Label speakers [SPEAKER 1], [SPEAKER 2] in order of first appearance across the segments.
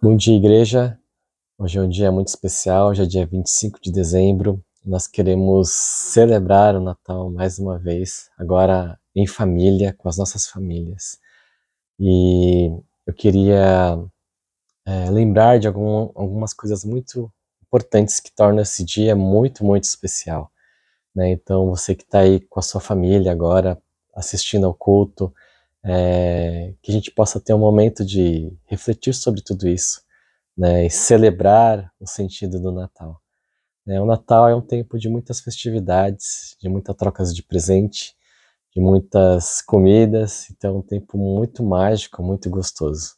[SPEAKER 1] Bom dia, igreja. Hoje é um dia muito especial, hoje é dia 25 de dezembro. Nós queremos celebrar o Natal mais uma vez, agora em família, com as nossas famílias. E eu queria lembrar de algumas coisas muito importantes que tornam esse dia muito, muito especial, né? Então, você que está aí com a sua família agora, assistindo ao culto, que a gente possa ter um momento de refletir sobre tudo isso, né, e celebrar o sentido do Natal. O Natal é um tempo de muitas festividades, de muitas trocas de presente, de muitas comidas, então é um tempo muito mágico, muito gostoso,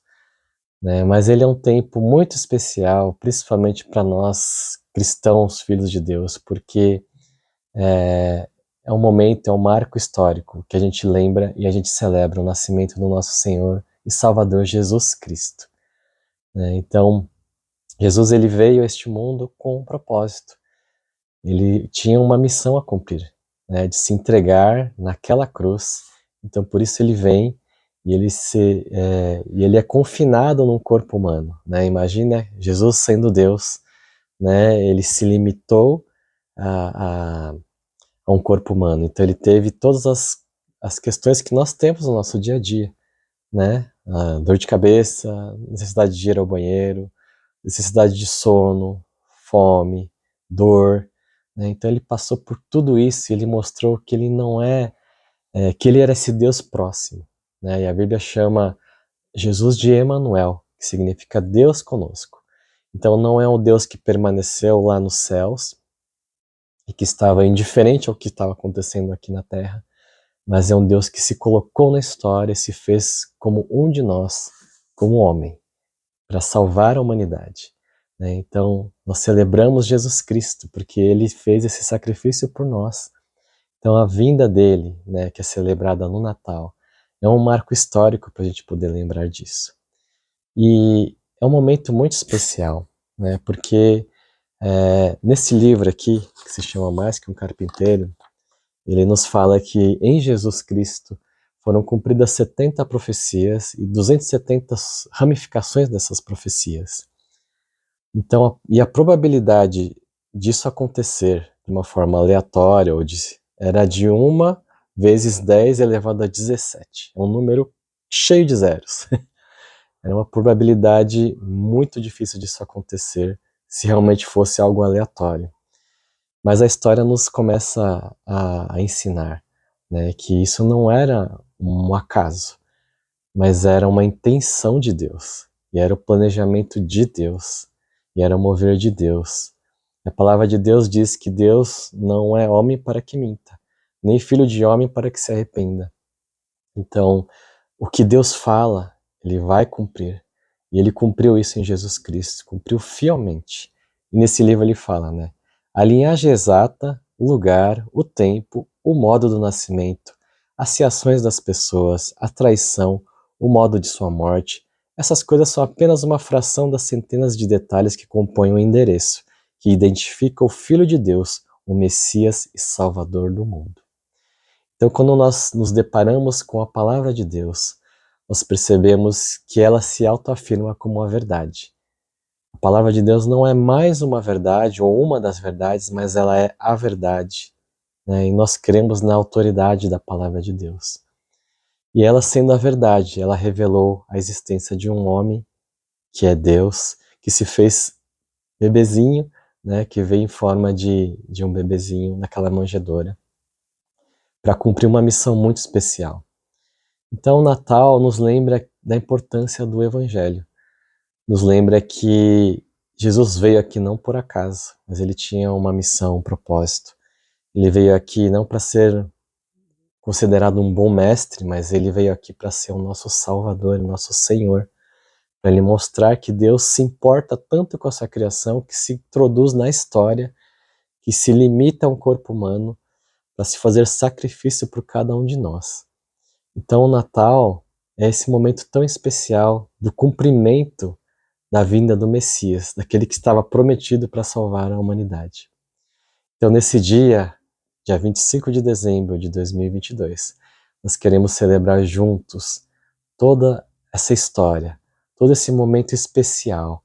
[SPEAKER 1] né? Mas ele é um tempo muito especial, principalmente para nós cristãos, filhos de Deus, porque é um momento, é um marco histórico que a gente lembra e a gente celebra o nascimento do nosso Senhor e Salvador Jesus Cristo, né? Então, Jesus ele veio a este mundo com um propósito. Ele tinha uma missão a cumprir, né, de se entregar naquela cruz. Então por isso ele vem e ele é confinado num corpo humano, né? Imagina Jesus sendo Deus, né? Ele se limitou a, a, a um corpo humano. Então ele teve todas as questões que nós temos no nosso dia a dia, né? A dor de cabeça, necessidade de ir ao banheiro, necessidade de sono, fome, dor, né? Então ele passou por tudo isso e ele mostrou que ele não que ele era esse Deus próximo, né? E a Bíblia chama Jesus de Emanuel, que significa Deus conosco. Então não é um Deus que permaneceu lá nos céus e que estava indiferente ao que estava acontecendo aqui na terra, mas é um Deus que se colocou na história e se fez como um de nós, como homem, para salvar a humanidade, né? Então, nós celebramos Jesus Cristo, porque ele fez esse sacrifício por nós. Então, a vinda dele, né, que é celebrada no Natal, é um marco histórico para a gente poder lembrar disso. E é um momento muito especial, né, porque nesse livro aqui, que se chama Mais que um Carpinteiro, ele nos fala que em Jesus Cristo foram cumpridas 70 profecias e 270 ramificações dessas profecias. Então, a probabilidade disso acontecer de uma forma aleatória era de 1 × 10 elevado a 17. É um número cheio de zeros. Era uma probabilidade muito difícil disso acontecer se realmente fosse algo aleatório. Mas a história nos começa a ensinar, né, que isso não era um acaso, mas era uma intenção de Deus, e era o planejamento de Deus, e era o mover de Deus. A palavra de Deus diz que Deus não é homem para que minta, nem filho de homem para que se arrependa. Então, o que Deus fala, ele vai cumprir. E ele cumpriu isso em Jesus Cristo, cumpriu fielmente. E nesse livro ele fala, né? A linhagem exata, o lugar, o tempo, o modo do nascimento, as reações das pessoas, a traição, o modo de sua morte, essas coisas são apenas uma fração das centenas de detalhes que compõem o endereço, que identifica o Filho de Deus, o Messias e Salvador do mundo. Então, quando nós nos deparamos com a palavra de Deus, nós percebemos que ela se autoafirma como a verdade. A palavra de Deus não é mais uma verdade ou uma das verdades, mas ela é a verdade, né? E nós cremos na autoridade da palavra de Deus. E ela sendo a verdade, ela revelou a existência de um homem, que é Deus, que se fez bebezinho, né? Que veio em forma de um bebezinho naquela manjedoura, para cumprir uma missão muito especial. Então, o Natal nos lembra da importância do Evangelho, nos lembra que Jesus veio aqui não por acaso, mas ele tinha uma missão, um propósito. Ele veio aqui não para ser considerado um bom mestre, mas ele veio aqui para ser o nosso Salvador, o nosso Senhor, para ele mostrar que Deus se importa tanto com a sua criação, que se introduz na história, que se limita a um corpo humano, para se fazer sacrifício por cada um de nós. Então o Natal é esse momento tão especial do cumprimento da vinda do Messias, daquele que estava prometido para salvar a humanidade. Então nesse dia 25 de dezembro de 2022, nós queremos celebrar juntos toda essa história, todo esse momento especial,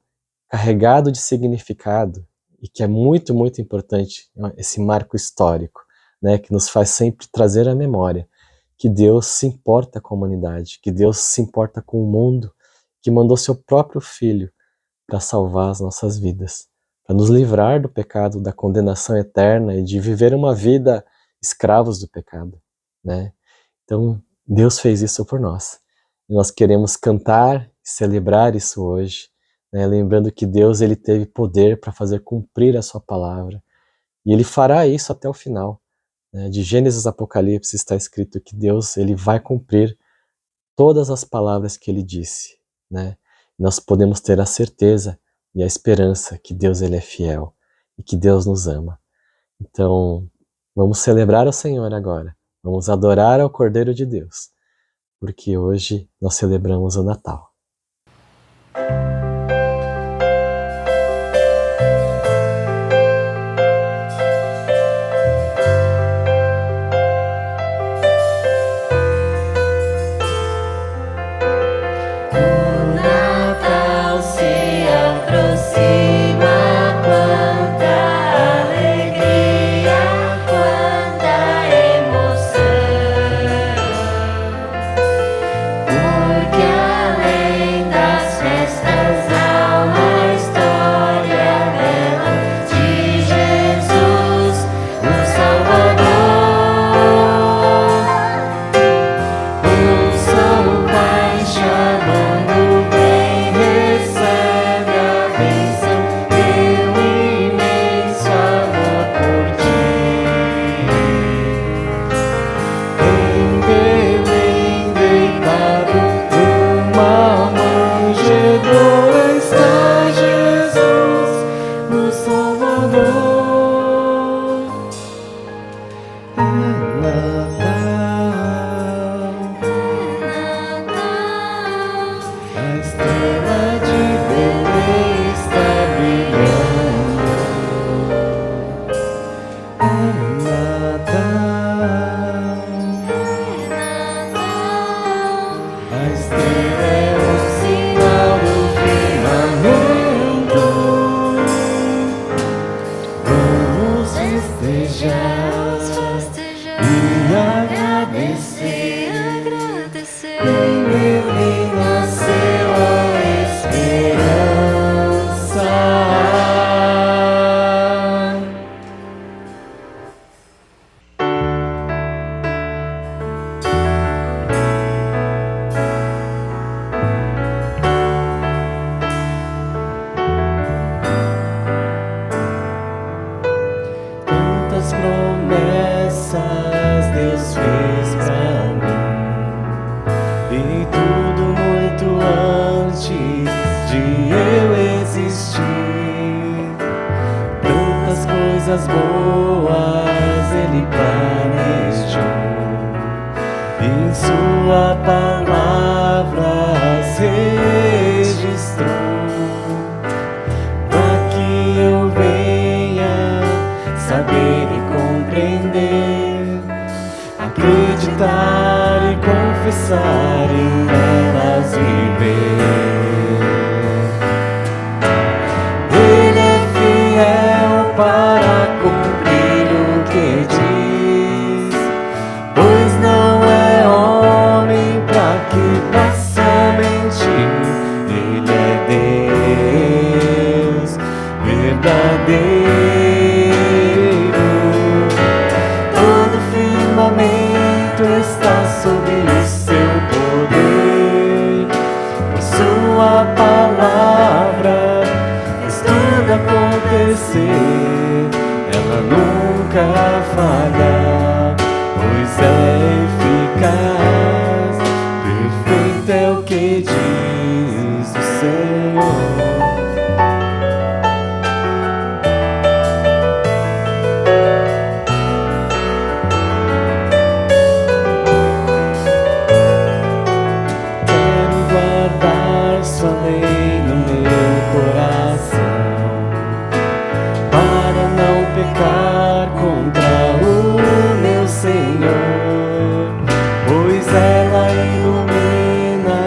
[SPEAKER 1] carregado de significado, e que é muito, muito importante, esse marco histórico, né, que nos faz sempre trazer à memória que Deus se importa com a humanidade, que Deus se importa com o mundo, que mandou seu próprio Filho para salvar as nossas vidas, para nos livrar do pecado, da condenação eterna e de viver uma vida escravos do pecado, né? Então, Deus fez isso por nós. E nós queremos cantar e celebrar isso hoje, né? Lembrando que Deus ele teve poder para fazer cumprir a sua palavra. E ele fará isso até o final, né? De Gênesis a Apocalipse está escrito que Deus ele vai cumprir todas as palavras que ele disse, né? Nós podemos ter a certeza e a esperança que Deus ele é fiel e que Deus nos ama. Então, vamos celebrar o Senhor agora. Vamos adorar ao Cordeiro de Deus, porque hoje nós celebramos o Natal.
[SPEAKER 2] Coisas boas Ele planejou, em Sua palavra se registrou, para que eu venha saber e compreender, acreditar e confessar, em elas viver. Ele é fiel para cumprir o que diz, pois não é homem para que possa mentir. Ele é Deus verdadeiro. Todo firmamento está sob o seu poder, por Sua palavra faz tudo acontecer. Ela nunca falha, pois é eficaz. Perfeito é o que diz o Senhor. Quero guardar Sua lei no meu coração, para não pecar contra o meu Senhor, pois ela ilumina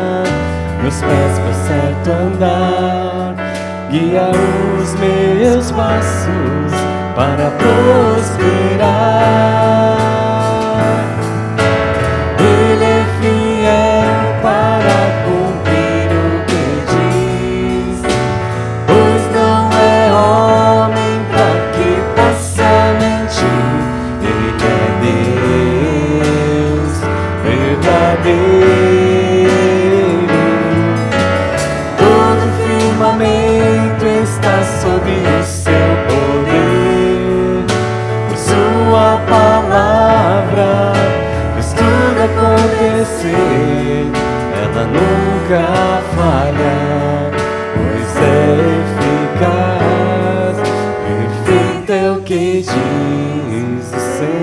[SPEAKER 2] meus pés por certo guia os meus passos para prosperar. Ele é fiel para cumprir o que diz, pois não é homem para que possa mentir. Ele é Deus verdadeiro. Todo firmamento está sob o seu poder. Por sua palavra fez tudo acontecer. Ela nunca falha, pois é eficaz. Perfeito é o que diz o Senhor.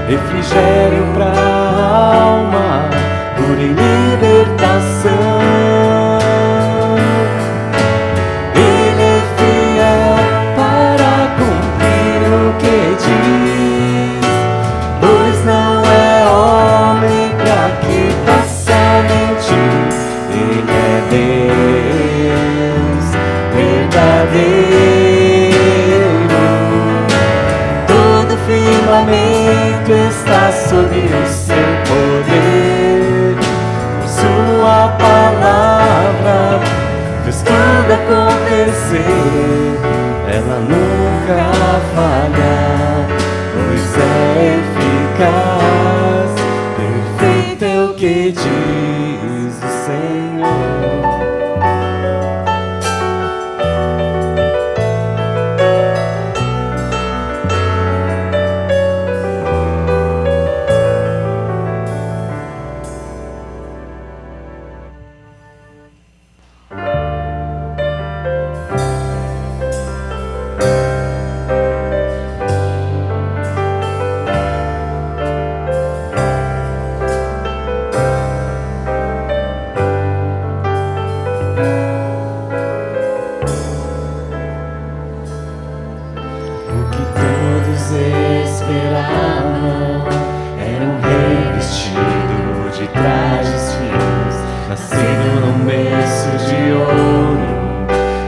[SPEAKER 2] Refrigério pra alma, cura e libertação. Ele é fiel para cumprir o que diz, pois não é homem pra que possa mentir. Ele é Deus verdadeiro. Todo firmamento está sob o seu poder. Por sua palavra fez tudo acontecer. Ela nunca falha, pois é eficaz. Perfeito é o que diz o Senhor. Esperavam era um rei vestido de trajes finos, nascido num berço de ouro,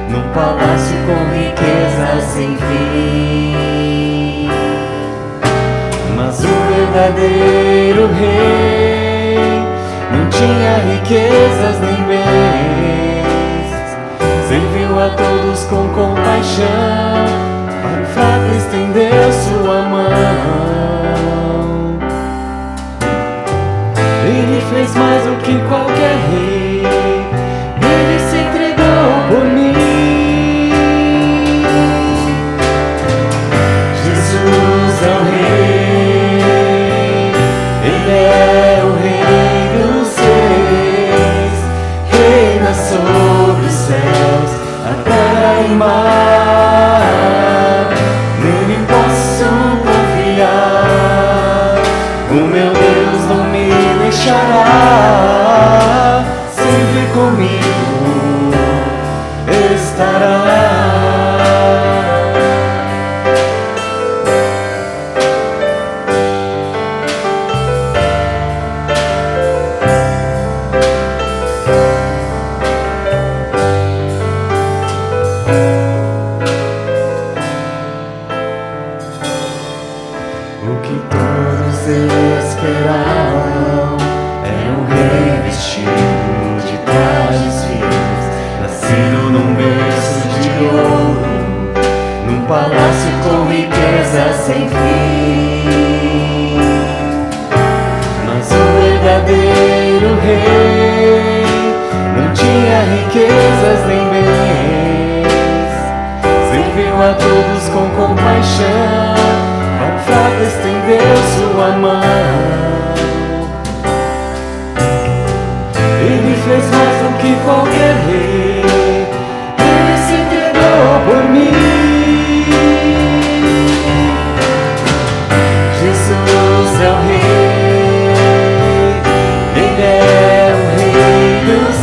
[SPEAKER 2] num palácio com riquezas sem fim. Mas o verdadeiro rei não tinha riquezas nem bens, serviu a todos com compaixão, para o fraco estendeu sua mão. Ele fez mais do que qualquer rei, ele se entregou por mim. Jesus é o rei, ele é o rei dos reis, reina sobre os céus, a terra e mar. Nele posso confiar, o meu Deus não me deixará, sempre comigo estará. O que todos esperavam era um rei vestido de trajes finos, nascido num berço de ouro, num palácio com riqueza sem fim. Mas o verdadeiro rei não tinha riquezas nem bens, serviu a todos com compaixão, ao fraco estendeu sua mão. Ele fez mais do que qualquer rei, ele se entregou por mim. Jesus é o rei, ele é o rei dos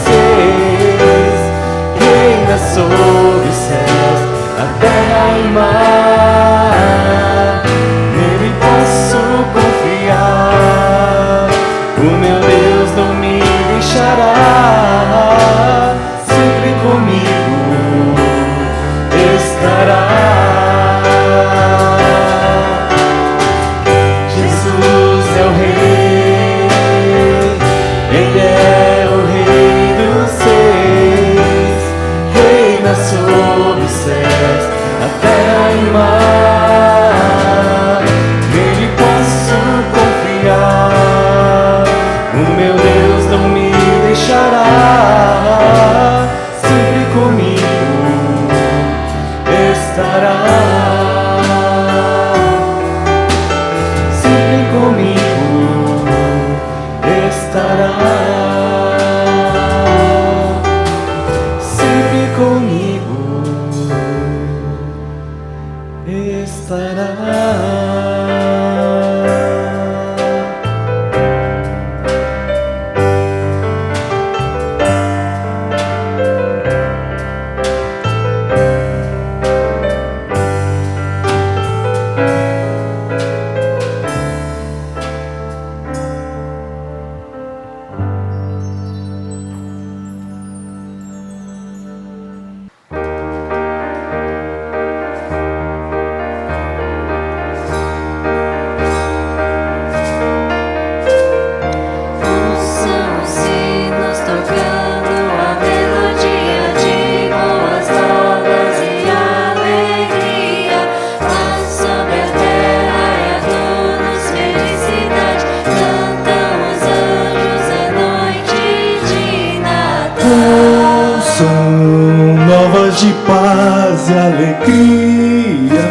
[SPEAKER 3] de paz e alegria,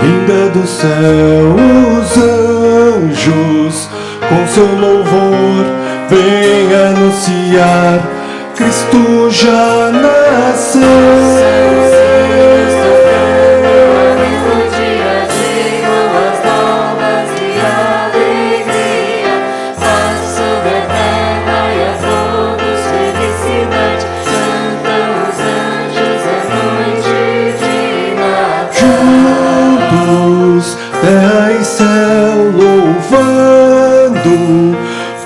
[SPEAKER 3] vinda do céu, os anjos com seu louvor vem anunciar: Cristo já nasceu. Terra e céu louvando,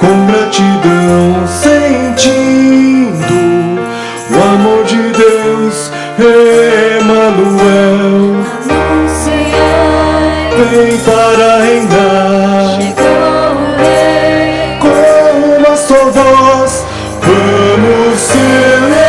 [SPEAKER 3] com gratidão sentindo o amor de Deus, Emanuel. Vem para reinar,
[SPEAKER 2] chegou o Rei.
[SPEAKER 3] Com uma só voz vamos celebrar.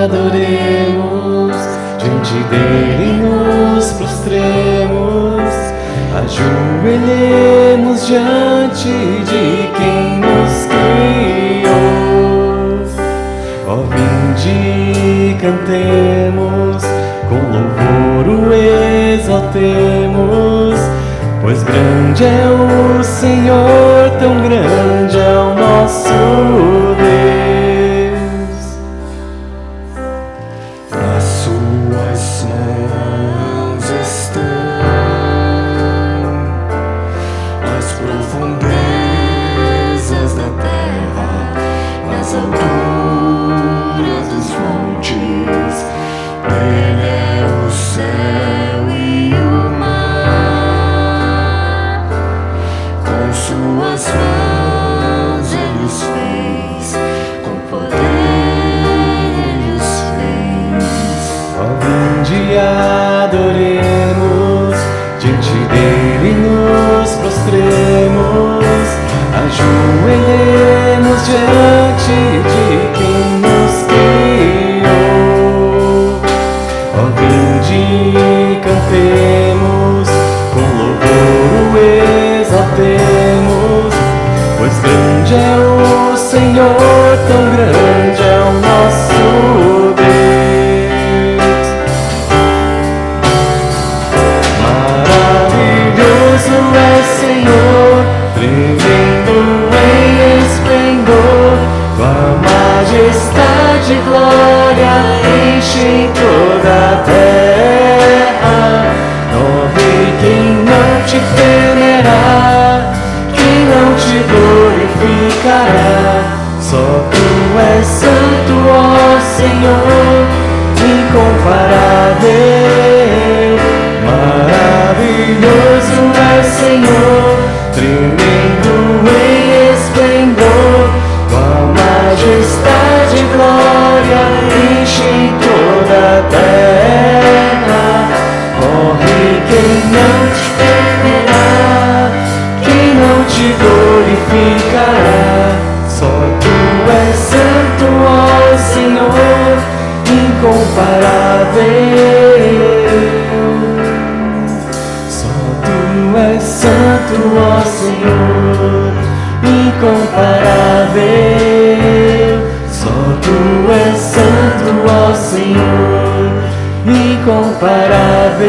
[SPEAKER 2] Adoremos, diante dele nos prostremos, ajoelhemos diante de quem nos criou. Ó, vinde, cantemos, com louvor o exaltemos, pois grande é o Senhor, tão grande é o nosso Deus.
[SPEAKER 3] Suas mãos estão as profundezas da terra, nas alturas dos montes. Ele é o céu e o mar, com suas mãos ele os fez, com poder ele os fez.
[SPEAKER 2] Vinde adoremos, diante dele nos prostremos, ajoelhemos diante de quem nos criou. Ó, vinde cantemos, com louvor o exaltemos, pois grande é o Senhor, tão grande é o nosso Deus. Maravilhoso é Senhor, tremendo em esplendor, tua majestade e glória enchem toda a terra. Ó Rei, quem não te temerá, quem não te glorificará? Só tu és santo, ó Senhor, incomparável. Maravilhoso é Senhor, tremendo em esplendor, tua majestade e glória enchem toda a terra. Ó Rei, quem não te temerá, quem não te glorificará? Só tu és santo, ó Senhor, incomparável. Só tu és santo, santo, ó Senhor, incomparável. Só tu és santo, ó Senhor, incomparável.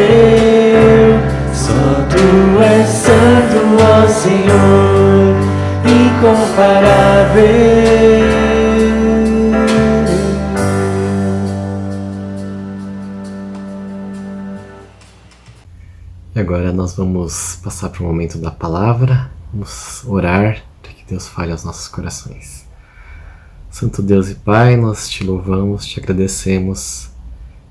[SPEAKER 2] Só tu és santo, ó Senhor, incomparável.
[SPEAKER 1] E agora nós vamos passar para o momento da palavra, vamos orar para que Deus fale aos nossos corações. Santo Deus e Pai, nós te louvamos, te agradecemos.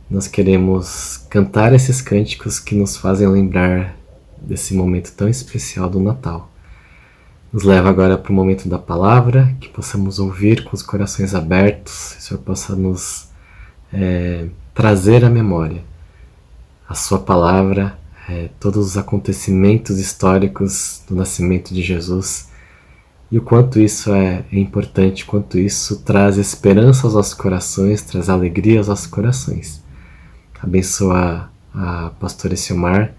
[SPEAKER 1] Nós queremos cantar esses cânticos que nos fazem lembrar desse momento tão especial do Natal. Nos leva agora para o momento da palavra, que possamos ouvir com os corações abertos, que o Senhor possa nos trazer à memória a sua palavra, todos os acontecimentos históricos do nascimento de Jesus e o quanto isso é importante, quanto isso traz esperança aos nossos corações, traz alegria aos nossos corações. Abençoa a pastora Silmar,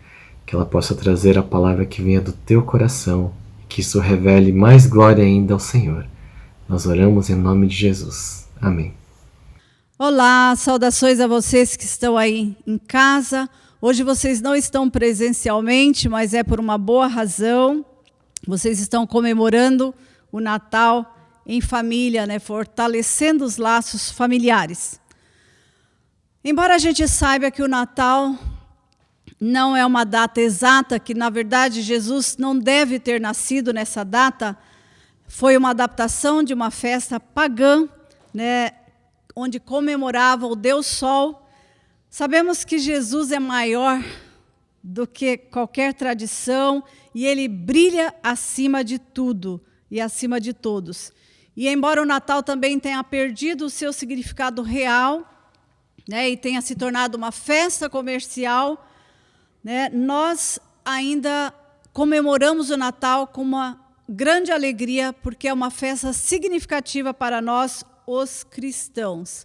[SPEAKER 1] que ela possa trazer a palavra que venha do teu coração, que isso revele mais glória ainda ao Senhor. Nós oramos em nome de Jesus. Amém.
[SPEAKER 4] Olá, saudações a vocês que estão aí em casa. Hoje vocês não estão presencialmente, mas é por uma boa razão. Vocês estão comemorando o Natal em família, né? Fortalecendo os laços familiares. Embora a gente saiba que o Natal não é uma data exata, que na verdade Jesus não deve ter nascido nessa data, foi uma adaptação de uma festa pagã, né? Onde comemorava o Deus Sol. Sabemos que Jesus é maior do que qualquer tradição e ele brilha acima de tudo e acima de todos. E embora o Natal também tenha perdido o seu significado real, né, e tenha se tornado uma festa comercial, né, nós ainda comemoramos o Natal com uma grande alegria, porque é uma festa significativa para nós, os cristãos.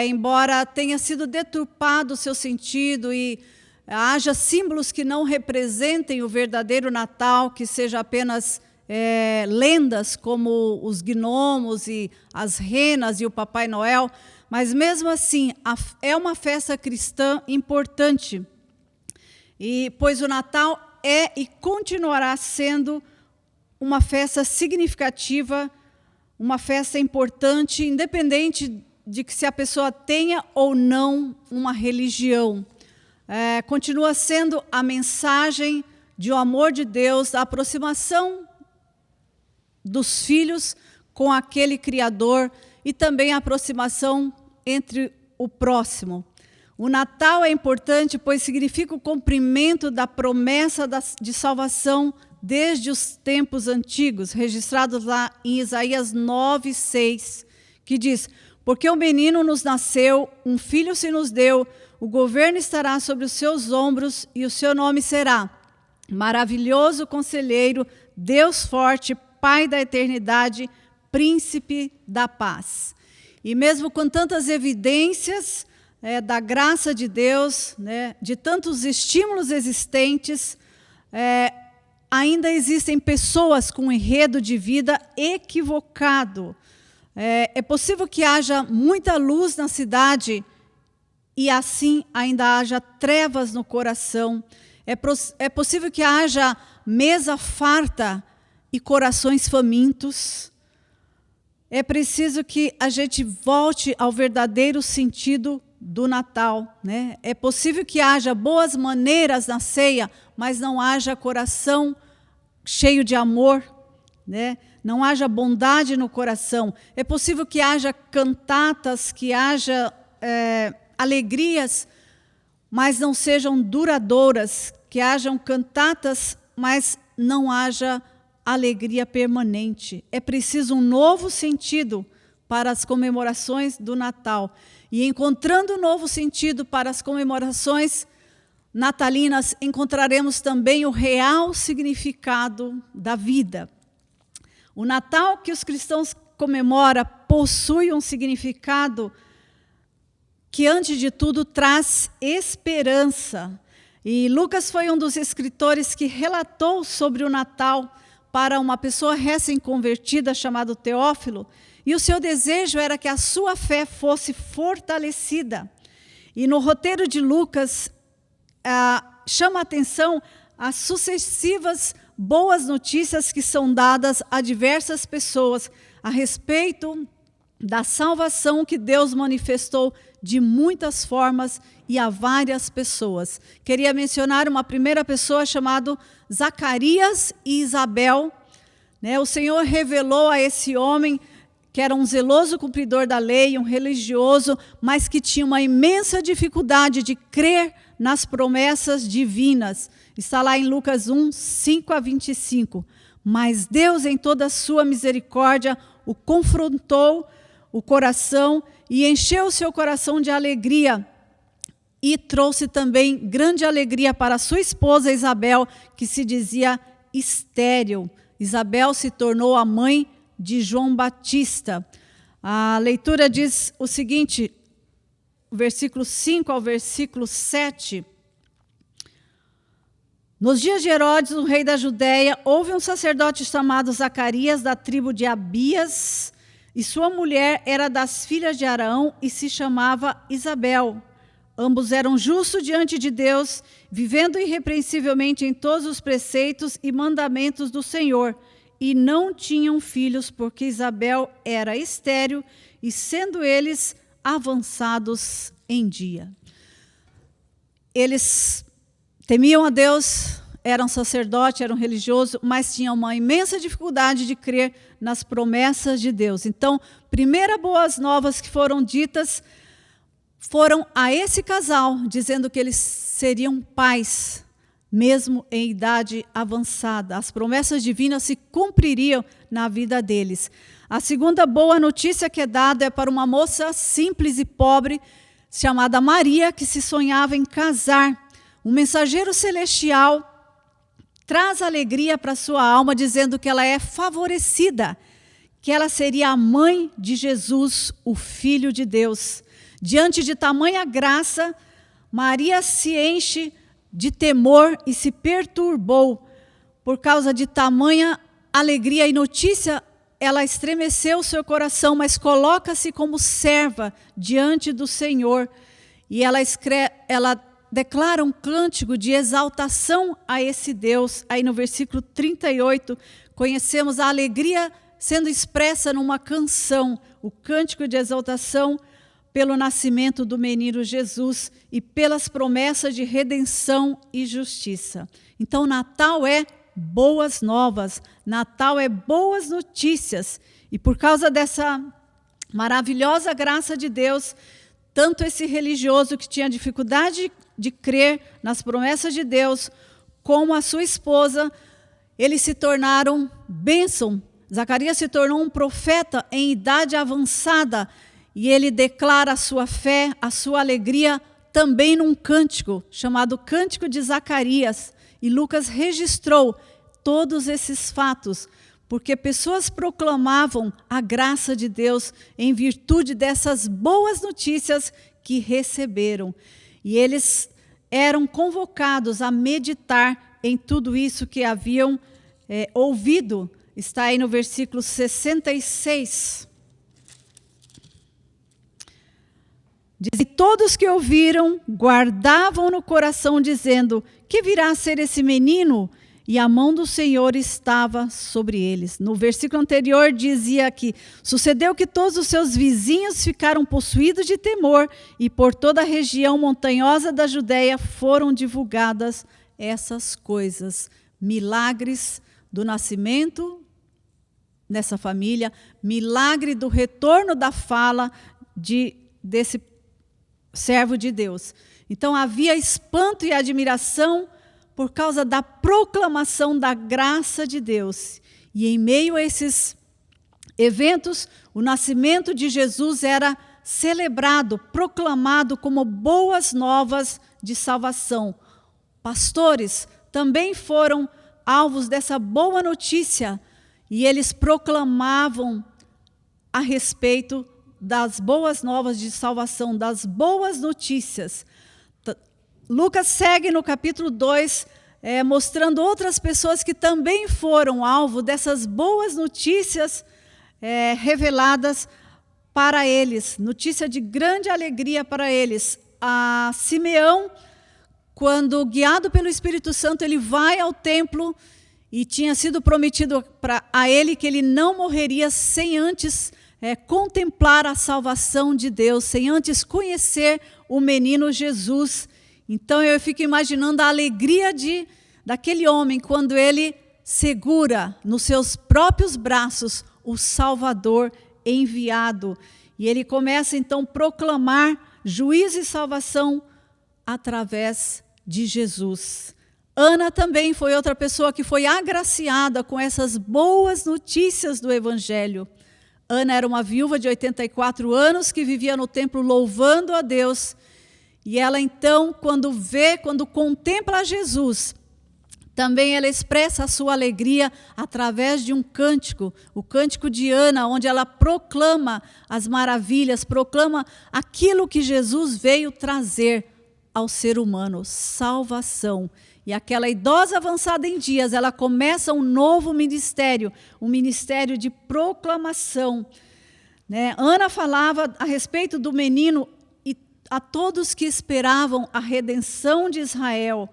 [SPEAKER 4] Embora tenha sido deturpado o seu sentido e haja símbolos que não representem o verdadeiro Natal, que seja apenas lendas, como os gnomos e as renas e o Papai Noel, mas mesmo assim é uma festa cristã importante, pois o Natal é e continuará sendo uma festa significativa, uma festa importante, independente de que se a pessoa tenha ou não uma religião. Continua sendo a mensagem de o amor de Deus, a aproximação dos filhos com aquele Criador e também a aproximação entre o próximo. O Natal é importante, pois significa o cumprimento da promessa de salvação desde os tempos antigos, registrados lá em Isaías 9:6, que diz: porque um menino nos nasceu, um filho se nos deu, o governo estará sobre os seus ombros e o seu nome será Maravilhoso Conselheiro, Deus Forte, Pai da Eternidade, Príncipe da Paz. E mesmo com tantas evidências da graça de Deus, né, de tantos estímulos existentes, ainda existem pessoas com um enredo de vida equivocado. É possível que haja muita luz na cidade e assim ainda haja trevas no coração. É possível que haja mesa farta e corações famintos. É preciso que a gente volte ao verdadeiro sentido do Natal, né? É possível que haja boas maneiras na ceia, mas não haja coração cheio de amor, né? Não haja bondade no coração. É possível que haja cantatas, que haja alegrias, mas não sejam duradouras, que hajam cantatas, mas não haja alegria permanente. É preciso um novo sentido para as comemorações do Natal. E encontrando um novo sentido para as comemorações natalinas, encontraremos também o real significado da vida. O Natal que os cristãos comemoram possui um significado que, antes de tudo, traz esperança. E Lucas foi um dos escritores que relatou sobre o Natal para uma pessoa recém-convertida chamada Teófilo, e o seu desejo era que a sua fé fosse fortalecida. E no roteiro de Lucas, chama a atenção as sucessivas boas notícias que são dadas a diversas pessoas a respeito da salvação que Deus manifestou de muitas formas e a várias pessoas. Queria mencionar uma primeira pessoa chamada Zacarias e Isabel. O Senhor revelou a esse homem que era um zeloso cumpridor da lei, um religioso, mas que tinha uma imensa dificuldade de crer nas promessas divinas. Está lá em Lucas 1, 5 a 25. Mas Deus, em toda a sua misericórdia, o confrontou o coração e encheu o seu coração de alegria. E trouxe também grande alegria para sua esposa Isabel, que se dizia estéril. Isabel se tornou a mãe de João Batista. A leitura diz o seguinte, versículo 5 ao versículo 7. Nos dias de Herodes, o rei da Judéia, houve um sacerdote chamado Zacarias, da tribo de Abias, e sua mulher era das filhas de Arão e se chamava Isabel. Ambos eram justos diante de Deus, vivendo irrepreensivelmente em todos os preceitos e mandamentos do Senhor, e não tinham filhos, porque Isabel era estéril, e sendo eles avançados em dia. Eles temiam a Deus, eram sacerdotes, eram religiosos, mas tinham uma imensa dificuldade de crer nas promessas de Deus. Então, primeiras boas novas que foram ditas foram a esse casal, dizendo que eles seriam pais, mesmo em idade avançada. As promessas divinas se cumpririam na vida deles. A segunda boa notícia que é dada é para uma moça simples e pobre, chamada Maria, que se sonhava em casar. Um mensageiro celestial traz alegria para sua alma, dizendo que ela é favorecida, que ela seria a mãe de Jesus, o Filho de Deus. Diante de tamanha graça, Maria se enche de temor e se perturbou. Por causa de tamanha alegria e notícia, ela estremeceu o seu coração, mas coloca-se como serva diante do Senhor. E ela declara um cântico de exaltação a esse Deus. Aí no versículo 38, conhecemos a alegria sendo expressa numa canção, o cântico de exaltação pelo nascimento do menino Jesus e pelas promessas de redenção e justiça. Então, Natal é boas novas, Natal é boas notícias. E por causa dessa maravilhosa graça de Deus, tanto esse religioso que tinha dificuldade de crer nas promessas de Deus, como a sua esposa, eles se tornaram bênção. Zacarias se tornou um profeta em idade avançada, e ele declara a sua fé, a sua alegria, também num cântico, chamado Cântico de Zacarias. E Lucas registrou todos esses fatos, porque pessoas proclamavam a graça de Deus em virtude dessas boas notícias que receberam. E eles eram convocados a meditar em tudo isso que haviam ouvido. Está aí no versículo 66. Diz: e todos que ouviram guardavam no coração, dizendo: que virá a ser esse menino? E a mão do Senhor estava sobre eles. No versículo anterior dizia que sucedeu que todos os seus vizinhos ficaram possuídos de temor, e por toda a região montanhosa da Judéia foram divulgadas essas coisas. Milagres do nascimento dessa família, milagre do retorno da fala desse servo de Deus. Então havia espanto e admiração por causa da proclamação da graça de Deus. E em meio a esses eventos, o nascimento de Jesus era celebrado, proclamado como boas novas de salvação. Pastores também foram alvos dessa boa notícia, e eles proclamavam a respeito das boas novas de salvação, das boas notícias. Lucas segue no capítulo 2, mostrando outras pessoas que também foram alvo dessas boas notícias reveladas para eles, notícia de grande alegria para eles. A Simeão, quando guiado pelo Espírito Santo, ele vai ao templo e tinha sido prometido a ele que ele não morreria sem antes contemplar a salvação de Deus, sem antes conhecer o menino Jesus. Então eu fico imaginando a alegria daquele homem quando ele segura nos seus próprios braços o Salvador enviado. E ele começa então a proclamar juízo e salvação através de Jesus. Ana também foi outra pessoa que foi agraciada com essas boas notícias do Evangelho. Ana era uma viúva de 84 anos que vivia no templo louvando a Deus. E ela então, quando contempla Jesus, também ela expressa a sua alegria através de um cântico, o cântico de Ana, onde ela proclama as maravilhas, proclama aquilo que Jesus veio trazer ao ser humano, salvação. E aquela idosa avançada em dias, ela começa um novo ministério, um ministério de proclamação. Ana falava a respeito do menino e a todos que esperavam a redenção de Israel,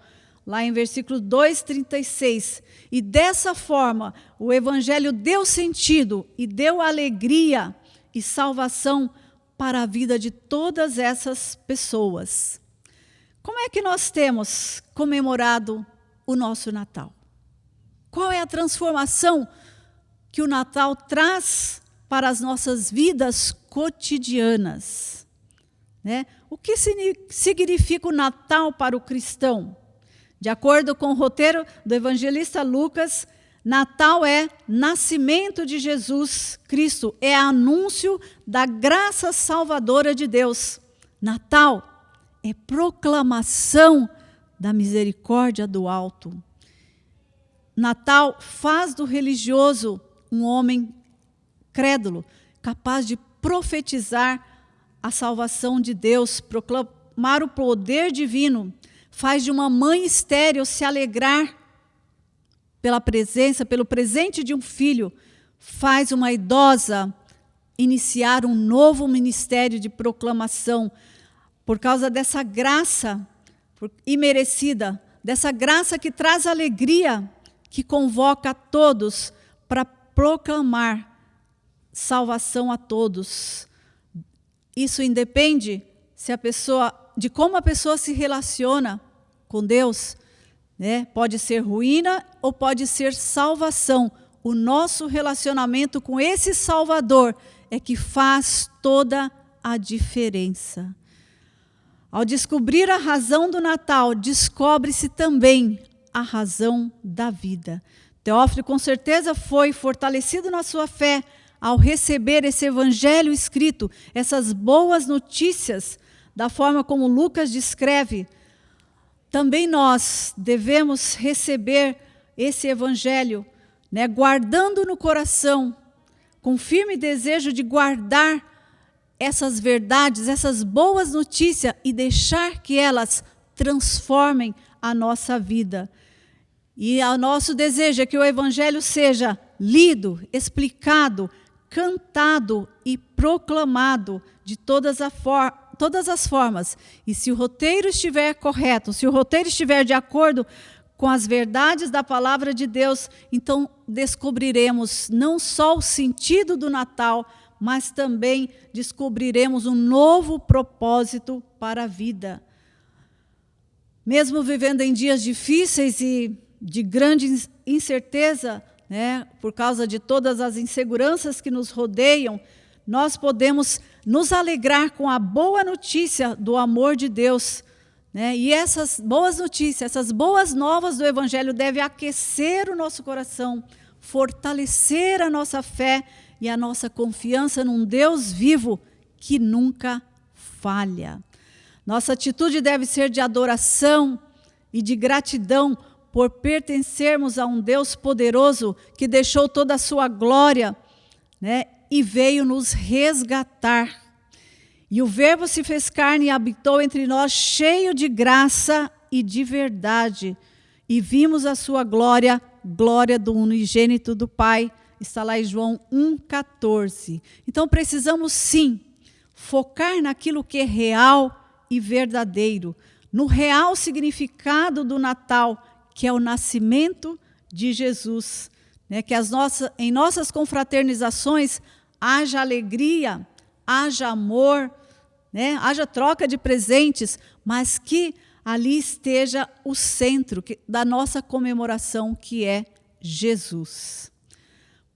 [SPEAKER 4] lá em versículo 2:36. E dessa forma, o Evangelho deu sentido e deu alegria e salvação para a vida de todas essas pessoas. Como é que nós temos comemorado o nosso Natal? Qual é a transformação que o Natal traz para as nossas vidas cotidianas? O que significa o Natal para o cristão? De acordo com o roteiro do evangelista Lucas, Natal é nascimento de Jesus Cristo, é anúncio da graça salvadora de Deus. Natal é proclamação da misericórdia do alto. Natal faz do religioso um homem crédulo, capaz de profetizar a salvação de Deus, proclamar o poder divino, faz de uma mãe estéril se alegrar pelo presente de um filho, faz uma idosa iniciar um novo ministério de proclamação, por causa dessa graça imerecida, dessa graça que traz alegria, que convoca a todos para proclamar salvação a todos. Isso independe de como a pessoa se relaciona com Deus, Pode ser ruína ou pode ser salvação. O nosso relacionamento com esse Salvador é que faz toda a diferença. Ao descobrir a razão do Natal, descobre-se também a razão da vida. Teófilo, com certeza, foi fortalecido na sua fé ao receber esse evangelho escrito, essas boas notícias, da forma como Lucas descreve. Também nós devemos receber esse evangelho, guardando no coração, com firme desejo de guardar essas verdades, essas boas notícias e deixar que elas transformem a nossa vida. E o nosso desejo é que o Evangelho seja lido, explicado, cantado e proclamado de todas as formas. E se o roteiro estiver correto, se o roteiro estiver de acordo com as verdades da palavra de Deus, então descobriremos não só o sentido do Natal, mas também descobriremos um novo propósito para a vida. Mesmo vivendo em dias difíceis e de grande incerteza, por causa de todas as inseguranças que nos rodeiam, nós podemos nos alegrar com a boa notícia do amor de Deus. E essas boas notícias, essas boas novas do Evangelho devem aquecer o nosso coração, fortalecer a nossa fé e a nossa confiança num Deus vivo que nunca falha. Nossa atitude deve ser de adoração e de gratidão por pertencermos a um Deus poderoso que deixou toda a sua glória, e veio nos resgatar. E o Verbo se fez carne e habitou entre nós, cheio de graça e de verdade. E vimos a sua glória, glória do unigênito do Pai. Está lá em João 1,14. Então precisamos sim focar naquilo que é real e verdadeiro, no real significado do Natal, que é o nascimento de Jesus. Né? Que em nossas confraternizações haja alegria, haja amor, né? Haja troca de presentes, mas que ali esteja o centro da nossa comemoração, que é Jesus.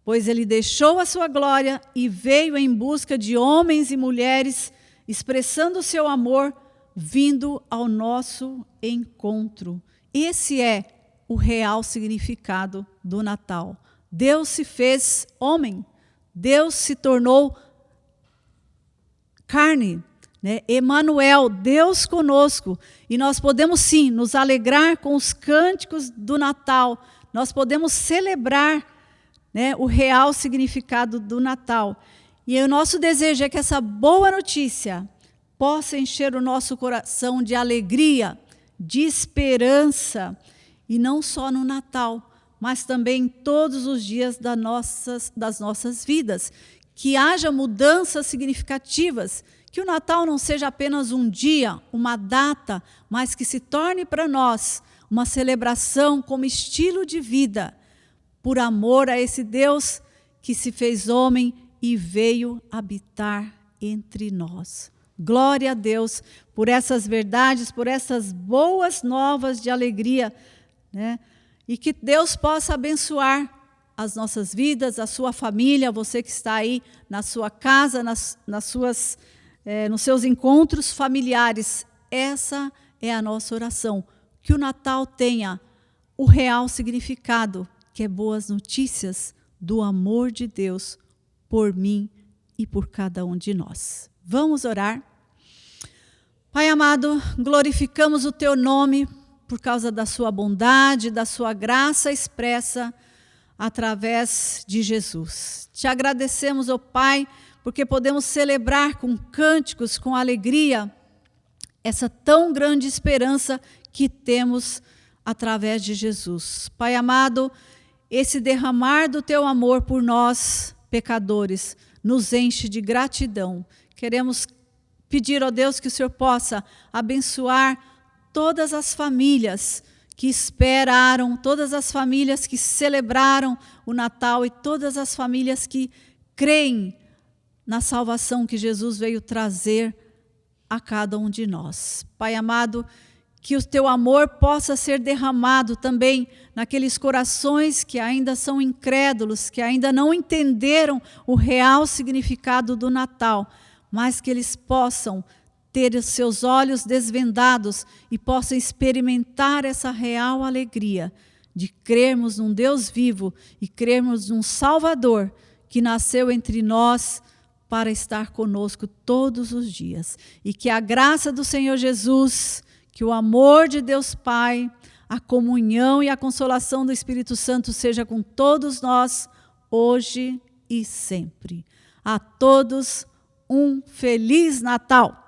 [SPEAKER 4] Pois ele deixou a sua glória e veio em busca de homens e mulheres, expressando o seu amor, vindo ao nosso encontro. Esse é o real significado do Natal. Deus se fez homem, Deus se tornou carne, né? Emanuel, Deus conosco. E nós podemos sim nos alegrar com os cânticos do Natal, nós podemos celebrar, né, o real significado do Natal. E o nosso desejo é que essa boa notícia possa encher o nosso coração de alegria, de esperança, e não só no Natal, mas também todos os dias das nossas vidas. Que haja mudanças significativas, que o Natal não seja apenas um dia, uma data, mas que se torne para nós uma celebração como estilo de vida, por amor a esse Deus que se fez homem e veio habitar entre nós. Glória a Deus por essas verdades, por essas boas novas de alegria, né? E que Deus possa abençoar as nossas vidas, a sua família, você que está aí na sua casa, nos seus encontros familiares. Essa é a nossa oração. Que o Natal tenha o real significado, que é boas notícias do amor de Deus por mim e por cada um de nós. Vamos orar? Pai amado, glorificamos o teu nome por causa da sua bondade, da sua graça expressa através de Jesus. Te agradecemos, ó Pai, porque podemos celebrar com cânticos, com alegria, essa tão grande esperança que temos através de Jesus. Pai amado, esse derramar do teu amor por nós, pecadores, nos enche de gratidão. Queremos pedir, ó Deus, que o Senhor possa abençoar todas as famílias que esperaram, todas as famílias que celebraram o Natal e todas as famílias que creem na salvação que Jesus veio trazer a cada um de nós. Pai amado, que o teu amor possa ser derramado também naqueles corações que ainda são incrédulos, que ainda não entenderam o real significado do Natal, mas que eles possam ter os seus olhos desvendados e possam experimentar essa real alegria de crermos num Deus vivo e crermos num Salvador que nasceu entre nós para estar conosco todos os dias. E que a graça do Senhor Jesus, que o amor de Deus Pai, a comunhão e a consolação do Espírito Santo seja com todos nós, hoje e sempre. A todos um Feliz Natal!